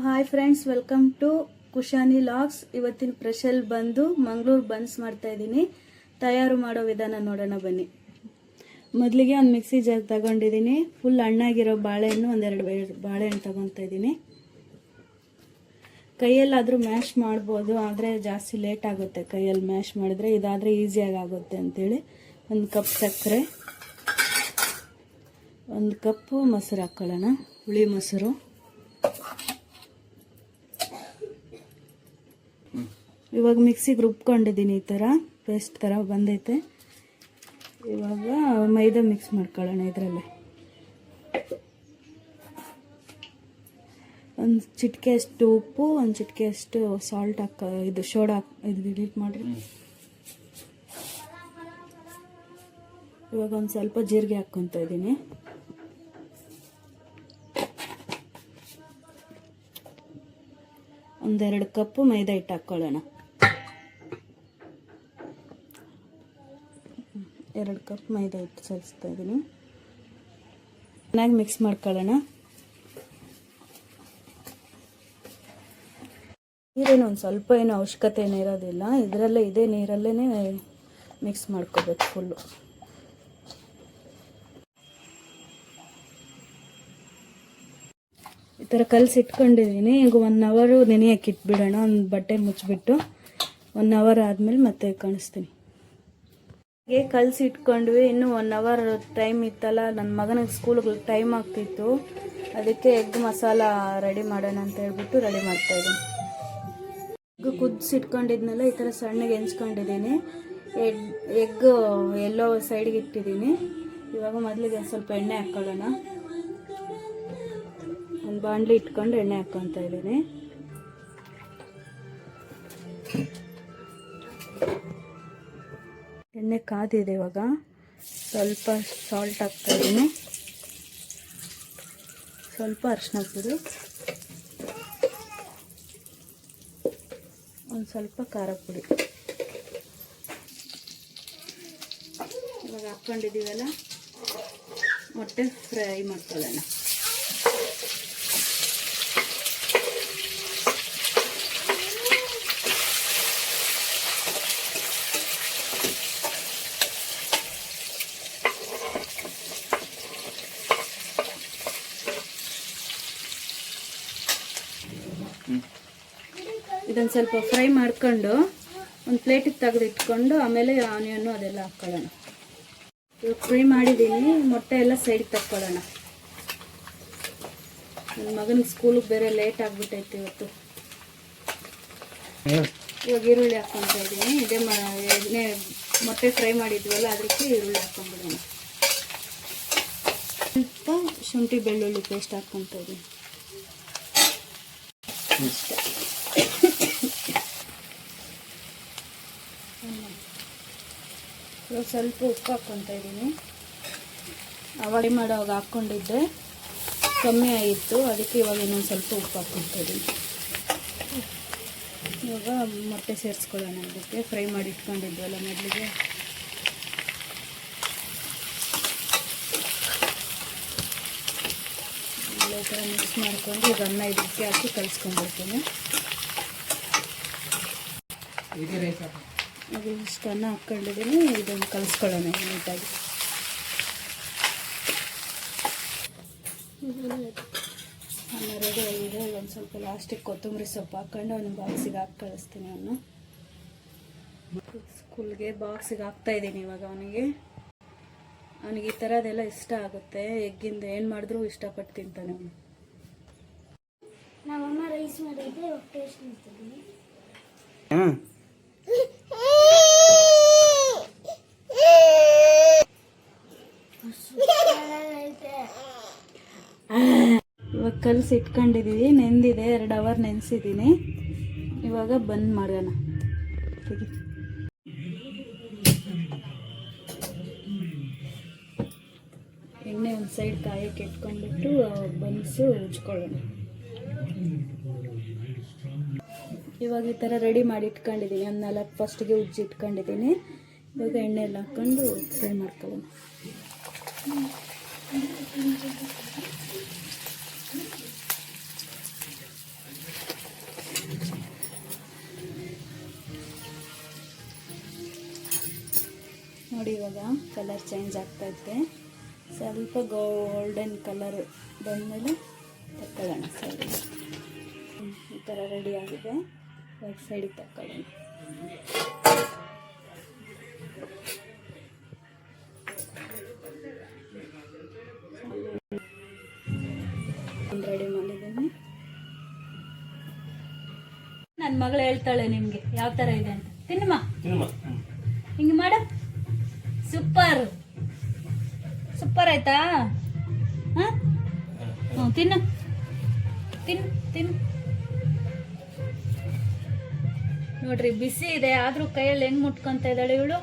Hi friends, welcome to Kushani logs. ಇವತ್ತಿನ special ಬಂದು Mangaluru buns ಮಾಡ್ತಾ ಇದ್ದೀನಿ. ತಯಾರು ಮಾಡೋ ವಿಧಾನ ನೋಡೋಣ ಬನ್ನಿ. ಮೊದಲಿಗೆ ಒಂದು ಮಿಕ್ಸಿ ಜಾರ್ ತಗೊಂಡಿದ್ದೀನಿ. ಫುಲ್ ಹಣ್ಣಾಗಿರೋ ಬಾಳೆಹಣ್ಣು ಒಂದೆರಡು ಬಾಳೆಹಣ್ಣು ತಗೊತಾ ಇದ್ದೀನಿ. ಕೈಯಲ್ಲಾದರೂ ಮ್ಯಾಶ್ ಮಾಡ್ಬೋದು, ಆದರೆ ಜಾಸ್ತಿ ಲೇಟ್ ಆಗುತ್ತೆ ಕೈಯಲ್ಲಿ ಮ್ಯಾಶ್ ಮಾಡಿದ್ರೆ. ಇದಾದರೆ ಈಸಿಯಾಗಿ ಆಗುತ್ತೆ ಅಂತೇಳಿ ಒಂದು ಕಪ್ ಸಕ್ಕರೆ, ಒಂದು ಕಪ್ಪು ಮೊಸರು ಹಾಕ್ಕೊಳ್ಳೋಣ, ಹುಳಿ ಮೊಸರು. ಇವಾಗ ಮಿಕ್ಸಿಗೆ ರುಬ್ಕೊಂಡಿದ್ದೀನಿ, ಈ ಥರ ಪೇಸ್ಟ್ ಥರ ಬಂದೈತೆ. ಇವಾಗ ಮೈದಾ ಮಿಕ್ಸ್ ಮಾಡ್ಕೊಳ್ಳೋಣ. ಇದರಲ್ಲೇ ಒಂದು ಚಿಟಿಕೆ ಅಷ್ಟು ಉಪ್ಪು, ಒಂದು ಚಿಟಿಕೆ ಅಷ್ಟು ಸಾಲ್ಟ್ ಇದು ಸೋಡಾ ಇದು ಡಿಲೀಟ್ ಮಾಡಿರಿ. ಇವಾಗ ಒಂದು ಸ್ವಲ್ಪ ಜೀರಿಗೆ ಹಾಕ್ಕೊತಾ ಇದ್ದೀನಿ. ಒಂದೆರಡು ಕಪ್ಪು ಮೈದಾ ಹಿಟ್ಟು ಹಾಕ್ಕೊಳ್ಳೋಣ. 2 ಕಪ್ ಮೈದಾ ಹಿಟ್ಟು ಸೇರಿಸ್ತಾ ಇದ್ದೀನಿ. ಚೆನ್ನಾಗಿ ಮಿಕ್ಸ್ ಮಾಡ್ಕೊಳ್ಳೋಣ. ನೀರೇನು ಒಂದು ಸ್ವಲ್ಪ ಏನು ಅವಶ್ಯಕತೆ ಏನು ಇರೋದಿಲ್ಲ, ಇದರಲ್ಲೇ ಇದೇ ನೀರಲ್ಲೇ ಮಿಕ್ಸ್ ಮಾಡ್ಕೋಬೇಕು ಫುಲ್ಲು. ಈ ಥರ ಕಲಸಿ ಇಟ್ಕೊಂಡಿದ್ದೀನಿ. ಈಗ 1 ಅವರ್ ನೆನೆಯಕ್ಕೆ ಇಟ್ಬಿಡೋಣ. ಒಂದು ಬಟ್ಟೆ ಮುಚ್ಚಿಬಿಟ್ಟು 1 ಅವರ್ ಆದಮೇಲೆ ಮತ್ತೆ ಕಾಣಿಸ್ತೀನಿ. ಹೀಗೆ ಕಲಸಿ ಇಟ್ಕೊಂಡ್ವಿ. ಇನ್ನೂ 1 ಅವರ್ ಟೈಮ್ ಇತ್ತಲ್ಲ, ನನ್ನ ಮಗನಿಗೆ ಸ್ಕೂಲ್ಗೆ ಟೈಮ್ ಆಗ್ತಿತ್ತು. ಅದಕ್ಕೆ ಎಗ್ ಮಸಾಲ ರೆಡಿ ಮಾಡೋಣ ಅಂತ ಹೇಳ್ಬಿಟ್ಟು ರೆಡಿ ಮಾಡ್ತಾಯಿದ್ದೀನಿ. ಎಗ್ ಕುದಿಸಿಟ್ಕೊಂಡಿದ್ನೆಲ್ಲ ಈ ಥರ ಸಣ್ಣಗೆ ಹೆಂಚ್ಕೊಂಡಿದ್ದೀನಿ. ಎಗ್ ಎಲ್ಲೋ ಸೈಡ್ಗೆ ಇಟ್ಟಿದ್ದೀನಿ. ಇವಾಗ ಮೊದಲಿಗೆ ಸ್ವಲ್ಪ ಎಣ್ಣೆ ಹಾಕ್ಕೊಳ್ಳೋಣ. ಒಂದು ಬಾಣಲಿ ಇಟ್ಕೊಂಡು ಎಣ್ಣೆ ಹಾಕ್ಕೊತಾ ಇದ್ದೀನಿ. ಎಣ್ಣೆ ಕಾದಿದೆ. ಇವಾಗ ಸ್ವಲ್ಪ ಸಾಲ್ಟ್ ಹಾಕ್ತಾ ಇದ್ದೀನಿ, ಸ್ವಲ್ಪ ಅರಿಶಿನ ಪುಡಿ, ಒಂದು ಸ್ವಲ್ಪ ಖಾರ ಪುಡಿ. ಇವಾಗ ಹಾಕ್ಕೊಂಡಿದ್ದೀವಲ್ಲ, ಮೊಟ್ಟೆ ಫ್ರೈ ಮಾಡ್ಕೊಳ್ಳೋಣ. ಇದನ್ನು ಸ್ವಲ್ಪ ಫ್ರೈ ಮಾಡ್ಕೊಂಡು ಒಂದು ಪ್ಲೇಟಿಗೆ ತೆಗೆದು ಇಟ್ಕೊಂಡು ಆಮೇಲೆ ಆನಿಯನ್ನು ಅದೆಲ್ಲ ಹಾಕ್ಕೊಳ್ಳೋಣ. ಇವಾಗ ಫ್ರೈ ಮಾಡಿದ್ದೀನಿ. ಮೊಟ್ಟೆ ಎಲ್ಲ ಸೈಡ್ಗೆ ತಕ್ಕೊಳ್ಳೋಣ. ನನ್ನ ಮಗನಿಗೆ ಸ್ಕೂಲಿಗೆ ಬೇರೆ ಲೇಟ್ ಆಗಿಬಿಟ್ಟೈತೆ ಇವತ್ತು. ಇವಾಗ ಈರುಳ್ಳಿ ಹಾಕ್ಕೊತಾ ಇದ್ದೀನಿ. ಇದೇ ಎಣ್ಣೆ ಮೊಟ್ಟೆ ಫ್ರೈ ಮಾಡಿದ್ವಲ್ಲ, ಅದಕ್ಕೆ ಈರುಳ್ಳಿ ಹಾಕ್ಕೊಂಡ್ಬಿಡೋಣ. ಸ್ವಲ್ಪ ಶುಂಠಿ ಬೆಳ್ಳುಳ್ಳಿ ಪೇಸ್ಟ್ ಹಾಕ್ಕೊತಾ ಇದ್ದೀನಿ ಅಷ್ಟೇ. ಇವಾಗ ಸ್ವಲ್ಪ ಉಪ್ಪು ಹಾಕ್ಕೊತಾ ಇದ್ದೀನಿ. ಅವಾಗ ಮಾಡೋವಾಗ ಹಾಕ್ಕೊಂಡಿದ್ದೆ, ಕಮ್ಮಿ ಆಗಿತ್ತು, ಅದಕ್ಕೆ ಇವಾಗ ಇನ್ನೊಂದು ಸ್ವಲ್ಪ ಉಪ್ಪು ಹಾಕ್ಕೊತಾ ಇದ್ದೀನಿ. ಇವಾಗ ಮೊಟ್ಟೆ ಸೇರಿಸ್ಕೊಳ್ಳೋಣ. ಅದಕ್ಕೆ ಫ್ರೈ ಮಾಡಿ ಇಟ್ಕೊಂಡಿದ್ವಲ್ಲ ಮೊದಲಿಗೆ. ಈ ಥರ ಮಿಕ್ಸ್ ಮಾಡಿಕೊಂಡು ಈಗ ಅನ್ನ ಇದಕ್ಕೆ ಹಾಕಿ ಕಲಿಸ್ಕೊಂಡ್ಬಿಡ್ತೀನಿ. ಅದು ಇಷ್ಟು ಅನ್ನ ಹಾಕ್ಕೊಂಡಿದ್ದೀನಿ. ಇದನ್ನು ಕಲಿಸ್ಕೊಳ್ಳೋಣ ನೀಟಾಗಿ. ಅನ್ನ ರೆಡಿ ಆಗಿದೆ. ಒಂದು ಸ್ವಲ್ಪ ಲಾಸ್ಟಿಗೆ ಕೊತ್ತಂಬರಿ ಸೊಪ್ಪು ಹಾಕ್ಕೊಂಡು ಒಂದು ಬಾಕ್ಸಿಗೆ ಹಾಕಿ ಕಳಿಸ್ತೀನಿ. ಅವನು ಸ್ಕೂಲ್ಗೆ ಬಾಕ್ಸಿಗೆ ಹಾಕ್ತಾಯಿದ್ದೀನಿ. ಇವಾಗ ಅವನಿಗೆ ಈ ಥರದ್ದೆಲ್ಲ ಇಷ್ಟ ಆಗುತ್ತೆ. ಎಗ್ಗಿಂದ ಏನು ಮಾಡಿದ್ರೂ ಇಷ್ಟಪಟ್ಟು ತಿಂತಾನೆ ಅವನು. ನಮ್ಮಮ್ಮ ರೈಸ್ ಮಾಡಿದ್ದೆ ಟೇಸ್ಟ್ ಮಾಡ್ತಿದ್ದೀನಿ. ಇವಾಗ ಕಲಸಿ ಇಟ್ಕೊಂಡಿದ್ದೀವಿ. ನೆಂದಿದೆ, 2 ಅವರ್ ನೆನೆಸಿದ್ದೀನಿ. ಇವಾಗ ಬಂದ್ ಮಾಡೋಣ. ಎಣ್ಣೆ ಒಂದು ಸೈಡ್ ಕಾಯಕ್ಕೆ ಇಟ್ಕೊಂಡ್ಬಿಟ್ಟು ಬನ್ಸು ಉಜ್ಕೊಳ್ಳೋಣ. ಇವಾಗ ಈ ಥರ ರೆಡಿ ಮಾಡಿ ಇಟ್ಕೊಂಡಿದ್ದೀನಿ. ಒಂದು 4 ಫಸ್ಟಿಗೆ ಉಜ್ಜಿ ಇಟ್ಕೊಂಡಿದ್ದೀನಿ. ಇವಾಗ ಎಣ್ಣೆ ಎಲ್ಲ ಹಾಕ್ಕೊಂಡು ಫ್ರೈ ಮಾಡ್ಕೊಳ್ಳೋಣ. ನೋಡಿ ಇವಾಗ ಕಲರ್ ಚೇಂಜ್ ಆಗ್ತೈತೆ. ಸ್ವಲ್ಪ ಗೋಲ್ಡನ್ ಕಲರ್ ಬಂದಮೇಲೆ ತಕ್ಕೊಳ್ಳೋಣ ಸೈಡ್. ಈ ಥರ ರೆಡಿ ಆಗಿದೆ. ರೈಟ್ ಸೈಡಿಗೆ ತಕ್ಕೊಳ್ಳೋಣ. ರೆಡಿ ಮಾಡಿದ್ದೀನಿ. ನನ್ನ ಮಗಳು ಹೇಳ್ತಾಳೆ ನಿಮಗೆ ಯಾವ ಥರ ಇದೆ ಅಂತ. ತಿನ್ನಮ್ಮ, ಹಿಂಗೆ ಮಾಡು. ಸೂಪರ್ ಸೂಪರ್ ಆಯ್ತಾ? ಹಾಂ ಹ್ಞೂ, ತಿನ್ನು ತಿನ್ನು ತಿನ್ನು. ನೋಡ್ರಿ ಬಿಸಿ ಇದೆ, ಆದರೂ ಕೈಯಲ್ಲಿ ಹೆಂಗೆ ಮುಟ್ಕೊತಾ ಇದ್ದಾಳೆ ಇವಳು.